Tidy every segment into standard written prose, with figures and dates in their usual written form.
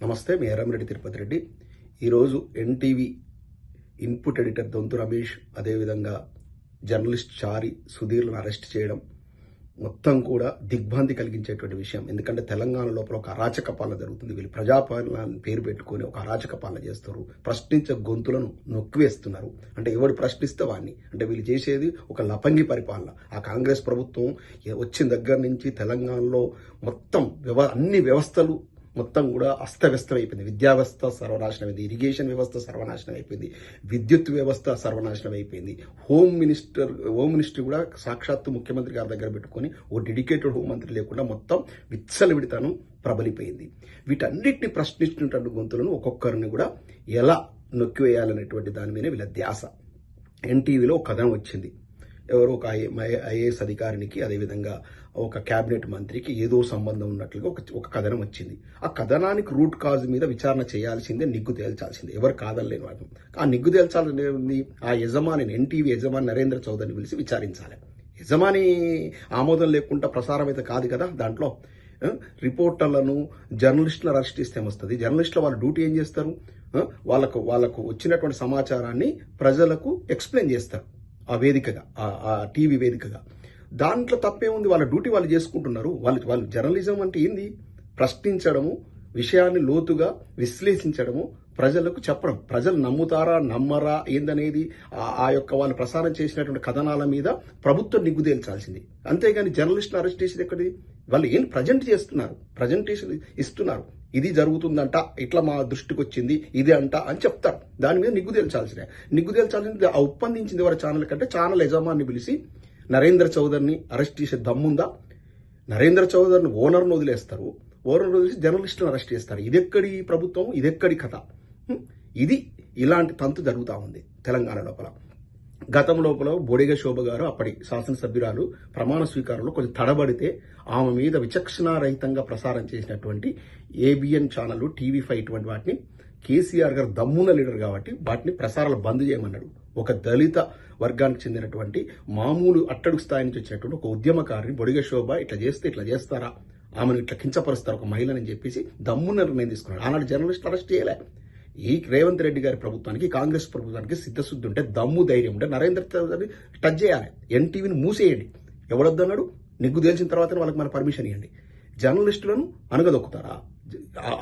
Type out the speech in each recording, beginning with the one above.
నమస్తే, మీ ఎర్రంరెడ్డి తిరుపతి రెడ్డి. ఈరోజు NTV input editor Donthu Ramesh, అదేవిధంగా జర్నలిస్ట్ చారి సుధీర్లను అరెస్ట్ చేయడం మొత్తం కూడా దిగ్భ్రాంతి కలిగించేటువంటి విషయం. ఎందుకంటే తెలంగాణ లోపల ఒక అరాచక పాలన జరుగుతుంది. వీళ్ళు ప్రజాపాలన పేరు పెట్టుకుని ఒక అరాచక పాలన చేస్తారు. ప్రశ్నించే గొంతులను నొక్కివేస్తున్నారు. అంటే ఎవడు ప్రశ్నిస్తే వాడిని, అంటే వీళ్ళు చేసేది ఒక లపంగి పరిపాలన. ఆ కాంగ్రెస్ ప్రభుత్వం వచ్చిన దగ్గర నుంచి తెలంగాణలో మొత్తం అన్ని వ్యవస్థలు మొత్తం కూడా అస్తవ్యస్తం అయిపోయింది. విద్యా వ్యవస్థ సర్వనాశనం అయింది, ఇరిగేషన్ వ్యవస్థ సర్వనాశనం అయిపోయింది, విద్యుత్ వ్యవస్థ సర్వనాశనం అయిపోయింది. హోమ్ మినిస్టర్ కూడా సాక్షాత్తు ముఖ్యమంత్రి గారి దగ్గర పెట్టుకొని ఓ డెడికేటెడ్ హోం మంత్రి లేకుండా మొత్తం విచ్చలవిడితనం ప్రబలిపోయింది. వీటన్నిటిని ప్రశ్నిస్తున్నటువంటి గొంతులను ఒక్కొక్కరిని కూడా ఎలా నొక్కివేయాలనేటువంటి దాని మీద వీళ్ళ ధ్యాస. ఎన్టీవీలో ఒక కథనం వచ్చింది. ఎవరో ఒక ఐఏఎస్ అధికారికి, అదేవిధంగా ఒక కేబినెట్ మంత్రికి ఏదో సంబంధం ఉన్నట్లుగా ఒక కథనం వచ్చింది. ఆ కథనానికి రూట్ కాజ్ మీద విచారణ చేయాల్సిందే, నిగ్గు తేల్చాల్సిందే. ఎవరు కాదనలేని వాడు. ఆ నిగ్గు తేల్చాల్సింది ఆ యజమానిని, ఎన్టీవీ యజమాని నరేంద్ర చౌదరిని పిలిచి విచారించాలి. యజమాని ఆమోదం లేకుండా ప్రసారం అయితే కాదు కదా. దాంట్లో రిపోర్టర్లను, జర్నలిస్టులను అరెస్ట్ చేస్తే ఏమొస్తుంది? జర్నలిస్టులు వాళ్ళ డ్యూటీ ఏం చేస్తారు? వాళ్ళకు వచ్చినటువంటి సమాచారాన్ని ప్రజలకు ఎక్స్ప్లెయిన్ చేస్తారు. ఆ వేదికగా, ఆ టీవీ వేదికగా. దాంట్లో తప్పే ఉంది? వాళ్ళ డ్యూటీ వాళ్ళు చేసుకుంటున్నారు. వాళ్ళు జర్నలిజం అంటే ఏంది? ప్రశ్నించడము, విషయాన్ని లోతుగా విశ్లేషించడము, ప్రజలకు చెప్పడం. ప్రజలు నమ్ముతారా నమ్మరా ఏందనేది ఆ యొక్క వాళ్ళు ప్రసారం చేసినటువంటి కథనాల మీద ప్రభుత్వం నిగ్గు తేల్చాల్సింది. అంతేగాని జర్నలిస్టులు అరెస్ట్ చేసేది ఎక్కడిది? వాళ్ళు ఏం ప్రజెంట్ చేస్తున్నారు, ప్రజెంటేషన్ ఇస్తున్నారు. ఇది జరుగుతుందంట, ఇట్లా మా దృష్టికి వచ్చింది, ఇది అంట అని చెప్తారు. దాని మీద నిగ్గు తేల్చాల్సింది. ఆ ఒప్పందించింది ఎవరి ఛానల్ కంటే ఛానల్ యజమాని పిలిచి నరేంద్ర చౌదరిని అరెస్ట్ చేసే దమ్ముందా? నరేంద్ర చౌదరిని ఓనర్ను వదిలేస్తారు, ఓనర్ వదిలేసి జర్నలిస్టులను అరెస్ట్ చేస్తారు. ఇదెక్కడి ప్రభుత్వం, ఇదెక్కడి కథ? ఇది ఇలాంటి తంతు జరుగుతూ ఉంది తెలంగాణ లోపల. గతం లోపల బొడిగ శోభ గారు, అప్పటి శాసనసభ్యురాలు, ప్రమాణ స్వీకారంలో కొంచెం తడబడితే ఆమె మీద విచక్షణారహితంగా ప్రసారం చేసినటువంటి ఏబిఎన్ ఛానల్, టీవీ5 ఇటువంటి వాటిని కేసీఆర్ గారు దమ్మున్న లీడర్ కాబట్టి వాటిని ప్రసారాలు బంద్ చేయమన్నాడు. ఒక దళిత వర్గానికి చెందినటువంటి మామూలు అట్టడుగు స్థాయి నుంచి వచ్చినటువంటి ఒక ఉద్యమకారిని బొడిగ శోభ ఇట్లా చేస్తే ఇట్లా చేస్తారా, ఆమెను ఇట్లా కించపరుస్తారు ఒక మహిళని చెప్పేసి దమ్మున్న నిర్ణయం తీసుకున్నాడు. ఆనాడు జర్నలిస్టులు అరెస్ట్ చేయలే. ఈ రేవంత్ రెడ్డి గారి ప్రభుత్వానికి, కాంగ్రెస్ ప్రభుత్వానికి సిద్ధశుద్ధి ఉంటే, దమ్ము ధైర్యం ఉంటే నరేంద్ర చౌదరిని టచ్ చేయాలి. ఎన్టీవీని మూసేయండి. ఎవడొద్దన్నాడు? నిగ్గు తేల్చిన తర్వాత వాళ్ళకి మన పర్మిషన్ ఇవ్వండి. జర్నలిస్టులను అనగదొక్కుతారా?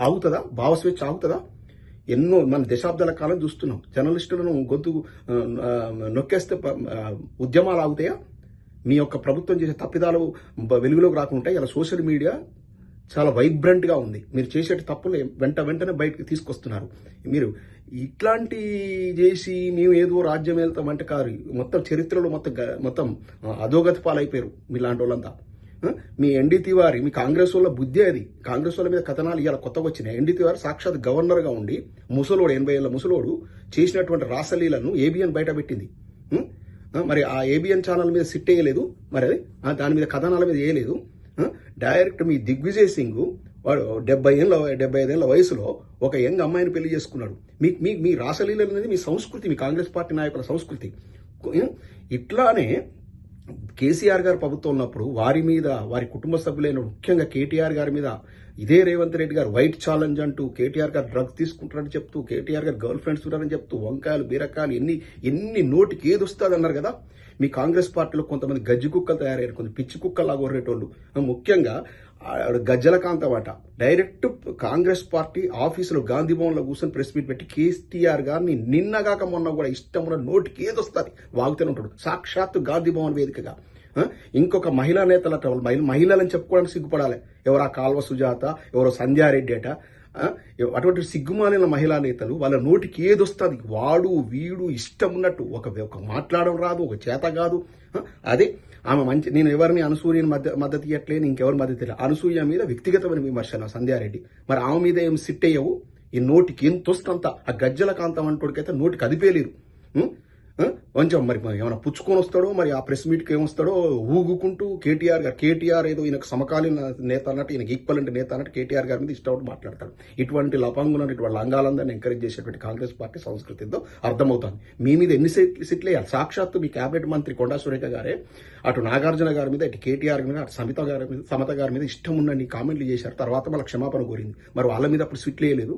ఆగుతుందా? భావస్వేచ్ఛ ఆగుతుందా? ఎన్నో మన దశాబ్దాల కాలం చూస్తున్నాం. జర్నలిస్టులను గొంతు నొక్కేస్తే ఉద్యమాలు ఆగుతాయా? మీ యొక్క ప్రభుత్వం చేసే తప్పిదాలు వెలుగులోకి రాకుండా ఇలా సోషల్ మీడియా చాలా వైబ్రెంట్గా ఉంది. మీరు చేసే తప్పులు వెంటనే బయటకు తీసుకొస్తున్నారు. మీరు ఇట్లాంటి చేసి మేము ఏదో రాజ్యం వెళ్తామంటే కాదు. మొత్తం చరిత్రలో మొత్తం అధోగతి పాలైపోయారు మీలాంటి వాళ్ళంతా. మీ ఎన్డీ తివారీ, మీ కాంగ్రెస్ వాళ్ళ బుద్ధి అది. కాంగ్రెస్ వాళ్ళ మీద కథనాలు ఇవాళ కొత్తగా వచ్చినాయి. ఎన్డీ తివారీ సాక్షాత్ గవర్నర్గా ఉండి ముసలోడు, 80 ఏళ్ల ముసలోడు చేసినటువంటి రాసలీలను ఏబిఎన్ బయట పెట్టింది. మరి ఆ ఏబిఎన్ ఛానల్ మీద సిట్ వేయలేదు, మరి దాని మీద కథనాల మీద వేయలేదు. డైరెక్ట్ మీ దిగ్విజయ్ సింగ్ వాడు 75 ఏళ్ల వయసులో ఒక యంగ్ అమ్మాయిని పెళ్లి చేసుకున్నాడు. మీ రాసలీల అనేది మీ సంస్కృతి, మీ కాంగ్రెస్ పార్టీ నాయకుల సంస్కృతి. ఇట్లానే కేసీఆర్ గారు ప్రభుత్వం ఉన్నప్పుడు వారి మీద, వారి కుటుంబ సభ్యులైన ముఖ్యంగా కేటీఆర్ గారి మీద ఇదే రేవంత్ రెడ్డి గారు వైట్ ఛాలెంజ్ అంటూ, కేటీఆర్ గారు డ్రగ్స్ తీసుకుంటారని చెప్తూ, కేటీఆర్ గారు గర్ల్ ఫ్రెండ్స్ ఉన్నారని చెప్తూ, వంకాయలు బీరకాయలు ఎన్ని నోటికి ఏది వస్తుంది అన్నారు కదా. మీ కాంగ్రెస్ పార్టీలో కొంతమంది గజ్జి కుక్కలు తయారయ్యారు, కొంత పిచ్చి కుక్కలాగా కొర్రేటోళ్ళు. ముఖ్యంగా గజ్జలకాంతం అట డైరెక్ట్ కాంగ్రెస్ పార్టీ ఆఫీసులో గాంధీ భవన్లో కూర్చొని ప్రెస్ మీట్ పెట్టి కేసీఆర్ గారిని నిన్నగాక మొన్న కూడా ఇష్టం ఉన్న నోటికి ఏది వస్తుంది వాగుతూనే ఉంటాడు. సాక్షాత్తు గాంధీ భవన్ వేదికగా ఇంకొక మహిళా నేతలట, మహిళలని చెప్పుకోవడానికి సిగ్గుపడాలి. ఎవరో కాల్వ సుజాత, ఎవరో సంధ్యారెడ్డి అట, అటువంటి సిగ్గుమాలిన మహిళా నేతలు వాళ్ళ నోటికి ఏది వస్తుంది వాడు వీడు ఇష్టం ఉన్నట్టు ఒక మాట్లాడడం రాదు, ఒక చేత కాదు. అదే ఆమె మంచి, నేను ఎవరిని అనసూయని మద్దతు ఇవ్వట్లేను, ఇంకెవరి మద్దతు ఇవ్వలేదు. అనసూయ మీద వ్యక్తిగతమైన విమర్శన సంధ్యారెడ్డి. మరి ఆమె మీద ఏం సిట్ అయ్యవు? ఈ నోటికి ఎంత వస్తుందంత. ఆ గజ్జల కాంతం అంటోడికైతే నోటికి అదిపేలేరు. కొంచెం మరి ఏమైనా పుచ్చుకొని వస్తాడో మరి ఆ ప్రెస్ మీట్కి ఏమొస్తాడో ఊగుకుంటూ కేటీఆర్ ఏదో ఈయనకు సమకాలీన నేత అన్నట్టు ఈయనకి ఈక్వలెంట్ నేత అన్నట్టు కేటీఆర్ గారి మీద ఇష్టం మాట్లాడతాడు. ఇటువంటి లపాంగులను ఇటువంటి లంగాలందరినీ ఎంకరేజ్ చేసేటువంటి కాంగ్రెస్ పార్టీ సంస్కృతితో అర్థమవుతుంది. మీ మీద ఎన్ని సీట్లు వేయాలి? సాక్షాత్తు మీ కేబినెట్ మంత్రి కొండా సురేఖ గారే అటు నాగార్జున గారి మీద ఇటు కేటీఆర్ మీద అటు సమత గారి మీద ఇష్టం ఉన్నన్ని కామెంట్లు చేశారు. తర్వాత మళ్ళీ క్షమాపణ కోరింది. మరి వాళ్ళ మీద అప్పుడు సీట్లు వేయలేదు.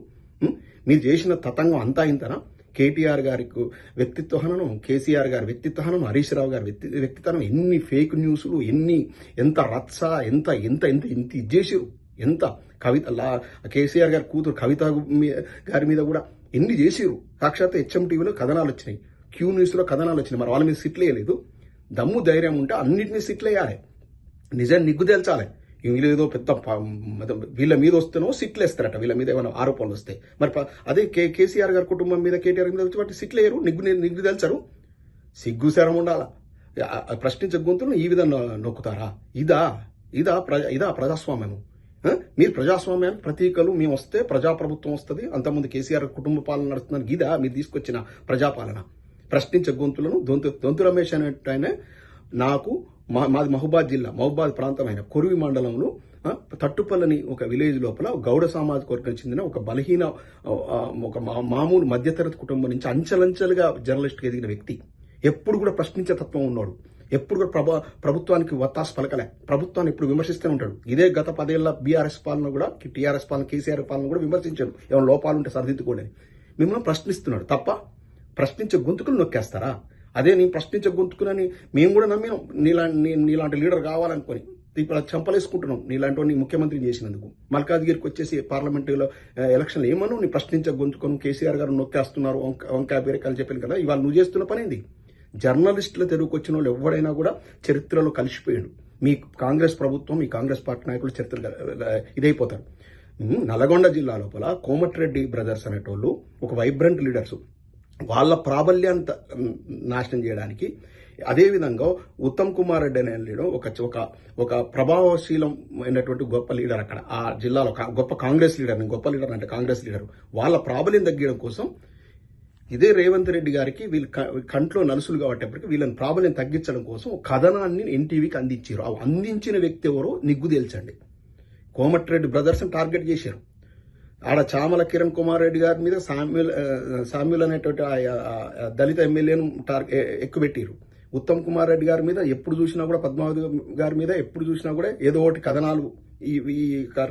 మీరు చేసిన తతంగం అంతా ఇంతనా? కేటీఆర్ గారికి వ్యక్తిత్వ హననం, కేసీఆర్ గారి వ్యక్తిత్వ హననం, హరీష్ రావు గారి వ్యక్తిత్వం, ఎన్ని ఫేక్ న్యూస్లు, ఎంత రత్స, ఎంత ఎంత ఎంత ఎంత ఇచ్చేసారు. ఎంత కేసీఆర్ గారి కూతురు కవిత గారి మీద కూడా ఎన్ని చేసారు. సాక్షాత్ HMTVలో కథనాలు వచ్చినాయి, క్యూ న్యూస్లో కథనాలు వచ్చినాయి. మరి వాళ్ళ మీద సిట్లు వేయలేదు. దమ్ము ధైర్యం ఉంటే అన్నింటినీ సిట్లు వేయాలి, నిజాన్ని నిగ్గు తేల్చాలి. వీళ్ళేదో పెద్ద వీళ్ళ మీద వస్తేనో సిట్లు వేస్తారట, వీళ్ళ మీద ఏమైనా ఆరోపణలు వస్తాయి. మరి అదే కేసీఆర్ గారి కుటుంబం మీద కేటీఆర్ మీద వచ్చి సిట్లు వేయరు, నిగ్గు తెలుచారు. సిగ్గు శరం ఉండాలా? ప్రశ్నించే గొంతులను ఈ విధంగా నొక్కుతారా? ఇదా ప్రజాస్వామ్యం? మీరు ప్రజాస్వామ్యానికి ప్రతీకలు మేము వస్తే ప్రజాప్రభుత్వం వస్తుంది, అంతకుముందు కేసీఆర్ కుటుంబ పాలన నడుస్తుందని ఇదా మీరు తీసుకొచ్చిన ప్రజాపాలన? ప్రశ్నించే గొంతులను దొంతు రమేష్ అనేటైనా నాకు మాది మహబూబాద్ జిల్లా, మహబూబాద్ ప్రాంతమైన కొరివి మండలంలో తట్టుపల్లని ఒక విలేజ్ లోపల గౌడ సామాజిక వర్గానికి చెందిన ఒక బలహీన ఒక మామూలు మధ్యతరగతి కుటుంబం నుంచి అంచెలంచెలుగా జర్నలిస్ట్కి ఎదిగిన వ్యక్తి. ఎప్పుడు కూడా ప్రశ్నించే తత్వం ఉన్నాడు. ఎప్పుడు కూడా ప్రభుత్వానికి వత్తాసు పలకలే, ప్రభుత్వాన్ని ఎప్పుడు విమర్శిస్తూనే ఉంటాడు. ఇదే గత 10 ఏళ్ల బీఆర్ఎస్ పాలన కూడా, టీఆర్ఎస్ పాలన, కేసీఆర్ పాలన కూడా విమర్శించాడు. ఏమైనా లోపాలుంటే సరిదిద్దుకోలేని. మిమ్మల్ని ప్రశ్నిస్తున్నాడు తప్ప ప్రశ్నించే గొంతుకులు నొక్కేస్తారా? అదే నేను ప్రశ్నించే గొంతుకునని మేము కూడా నమ్మినాం. నీలాంటి లీడర్ కావాలనుకొని ఇప్పుడు చంపలేసుకుంటున్నాం నీలాంటి ముఖ్యమంత్రి చేసినందుకు. మల్కాజ్గిరికి వచ్చేసి పార్లమెంటులో ఎలక్షన్లు ఏమన్నా నీ ప్రశ్నించే గొంతుకొని కేసీఆర్ గారు నొక్కేస్తున్నారు, వంకాయ బీరకాయలు చెప్పాను కదా. ఇవాళ నువ్వు చేస్తున్న పని ఏంది? జర్నలిస్టుల తెరువుకు వచ్చిన వాళ్ళు ఎవడైనా కూడా చరిత్రలో కలిసిపోయాడు. మీ కాంగ్రెస్ ప్రభుత్వం, మీ కాంగ్రెస్ పార్టీ నాయకులు చరిత్ర ఇదైపోతారు. నల్గొండ జిల్లా లోపల కోమటిరెడ్డి బ్రదర్స్ అనేటోళ్ళు ఒక వైబ్రెంట్ లీడర్స్. వాళ్ళ ప్రాబల్యాన్ని నాశనం చేయడానికి, అదేవిధంగా ఉత్తమ్ కుమార్ రెడ్డి అనే లీడర్ ఒక ప్రభావశీలమైనటువంటి గొప్ప లీడర్ అక్కడ ఆ జిల్లాలో, గొప్ప కాంగ్రెస్ లీడర్, గొప్ప లీడర్ అంటే కాంగ్రెస్ లీడర్, వాళ్ళ ప్రాబల్యం తగ్గడం కోసం ఇదే రేవంత్ రెడ్డి గారికి వీళ్ళు కంట్లో నలుసులు కాబట్టేప్పటికీ వీళ్ళని ప్రాబల్యం తగ్గించడం కోసం కథనాన్ని ఎన్టీవీకి అందించారు. ఆ అందించిన వ్యక్తి ఎవరో నిగ్గు తేల్చండి. కోమటిరెడ్డి బ్రదర్స్ టార్గెట్ చేశారు. ఆడ చామల కిరణ్ కుమార్ రెడ్డి గారి మీద శామ్యుల్ అనేటువంటి దళిత ఎమ్మెల్యేను ఎక్కుపెట్టారు. ఉత్తమ్ కుమార్ రెడ్డి గారి మీద ఎప్పుడు చూసినా కూడా, పద్మావతి గారి మీద ఎప్పుడు చూసినా కూడా ఏదో ఒకటి కథనాలు ఈ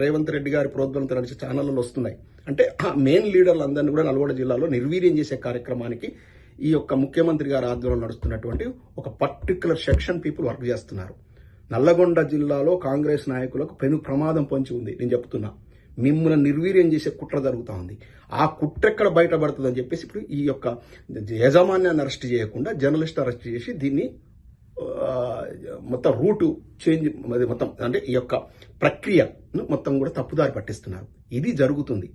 రేవంత్ రెడ్డి గారి ప్రోద్బలంతో నడిచే ఛానళ్లలో వస్తున్నాయి. అంటే మెయిన్ లీడర్లు అందరినీ కూడా నల్గొండ జిల్లాలో నిర్వీర్యం చేసే కార్యక్రమానికి ఈ యొక్క ముఖ్యమంత్రి గారి ఆధ్వర్యంలో నడుస్తున్నటువంటి ఒక పర్టికులర్ సెక్షన్ పీపుల్ వర్క్ చేస్తున్నారు. నల్లగొండ జిల్లాలో కాంగ్రెస్ నాయకులకు పెను ప్రమాదం పొంచి ఉంది. నేను చెప్తున్నా, మిమ్మల్ని నిర్వీర్యం చేసే కుట్ర జరుగుతూ ఉంది. ఆ కుట్ర ఎక్కడ బయటపడుతుందని చెప్పేసి ఇప్పుడు ఈ యొక్క యజమాన్యాన్ని అరెస్ట్ చేయకుండా జర్నలిస్ట్ అరెస్ట్ చేసి దీన్ని మొత్తం రూటు చేంజ్, మొత్తం అంటే ఈ యొక్క ప్రక్రియ మొత్తం కూడా తప్పుదారి పట్టిస్తున్నారు. ఇది జరుగుతుంది.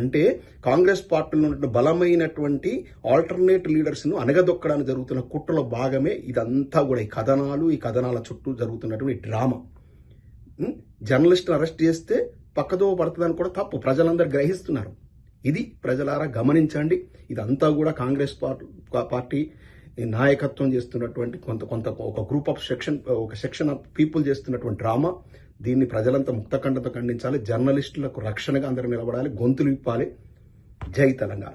అంటే కాంగ్రెస్ పార్టీలో ఉన్న బలమైనటువంటి ఆల్టర్నేట్ లీడర్స్ ను అనగదొక్కడానికి జరుగుతున్న కుట్రలో భాగమే ఇదంతా కూడా. ఈ కథనాల చుట్టూ జరుగుతున్నటువంటి డ్రామా. జర్నలిస్ట్ని అరెస్ట్ చేస్తే పక్కదో పడుతుందని కూడా తప్పు ప్రజలందరూ గ్రహిస్తున్నారు. ఇది ప్రజలారా గమనించండి. ఇదంతా కూడా కాంగ్రెస్ పార్టీ నాయకత్వం చేస్తున్నటువంటి ఒక group of section of people చేస్తున్నటువంటి డ్రామా. దీన్ని ప్రజలంతా ముక్తకంఠంతో ఖండించాలి. జర్నలిస్టులకు రక్షణగా అందరూ నిలబడాలి, గొంతులు విప్పాలి. జై తెలంగాణ.